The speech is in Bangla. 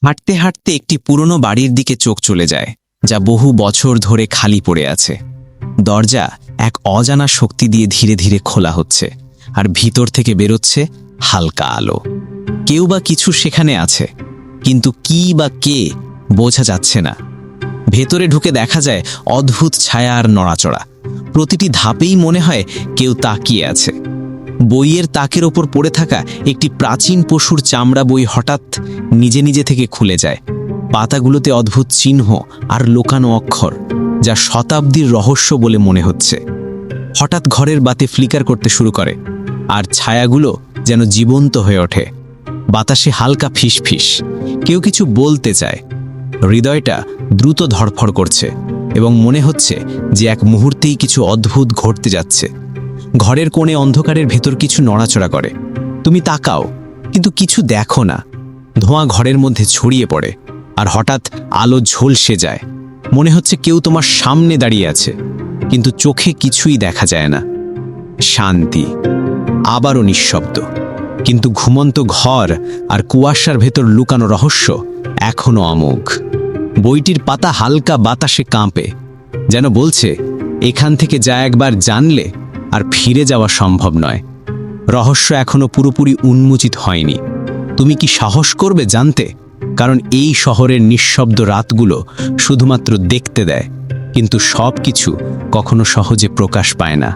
হাঁটতে হাঁটতে একটি পুরনো বাড়ির দিকে চোখ চলে যায়, যা বহু বছর ধরে খালি পড়ে আছে। দরজা এক অজানা শক্তি দিয়ে ধীরে ধীরে খোলা হচ্ছে, আর ভিতর থেকে বেরোচ্ছে হালকা আলো। কেউ বা কিছু সেখানে আছে, কিন্তু কি বা কে বোঝা যাচ্ছে না। ভেতরে ঢুকে দেখা যায় অদ্ভুত ছায়া আর নড়াচড়া। প্রতিটি ধাপেই মনে হয় কেউ তাকিয়ে আছে। বইয়ের তাকের ওপর পড়ে থাকা একটি প্রাচীন পশুর চামড়া বই হঠাৎ নিজে নিজে থেকে খুলে যায়। পাতাগুলোতে অদ্ভুত চিহ্ন আর লোকানো অক্ষর, যা শতাব্দীর রহস্য বলে মনে হচ্ছে। হঠাৎ ঘরের বাতি ফ্লিকার করতে শুরু করে, আর ছায়াগুলো যেন জীবন্ত হয়ে ওঠে। বাতাসে হালকা ফিসফিস, কেউ কিছু বলতে চায়। হৃদয়টা দ্রুত ধড়ফড় করছে এবং মনে হচ্ছে যে এক মুহূর্তেই কিছু অদ্ভুত ঘটতে যাচ্ছে। ঘরের কোণে অন্ধকারের ভেতর কিছু নড়াচড়া করে। তুমি তাকাও, কিন্তু কিছু দেখো না। ধোঁয়া ঘরের মধ্যে ছড়িয়ে পড়ে, আর হঠাৎ আলো ঝলসে যায়। মনে হচ্ছে কেউ তোমার সামনে দাঁড়িয়ে আছে, কিন্তু চোখে কিছুই দেখা যায় না। শান্তি, আবারও নিঃশব্দ, কিন্তু ঘুমন্ত ঘর আর কুয়াশার ভেতর লুকানো রহস্য এখনো অমোঘ। বইটির পাতা হালকা বাতাসে কাঁপে, যেন বলছে এখান থেকে যা একবার জানলে আর ফিরে যাওয়া সম্ভব নয়। রহস্য এখনো পুরোপুরি উন্মোচিত হয়নি। তুমি কি সাহস করবে জানতে? কারণ এই শহরের নিঃশব্দ রাতগুলো শুধুমাত্র দেখতে দেয়, কিন্তু সব কিছু কখনো সহজে প্রকাশ পায় না।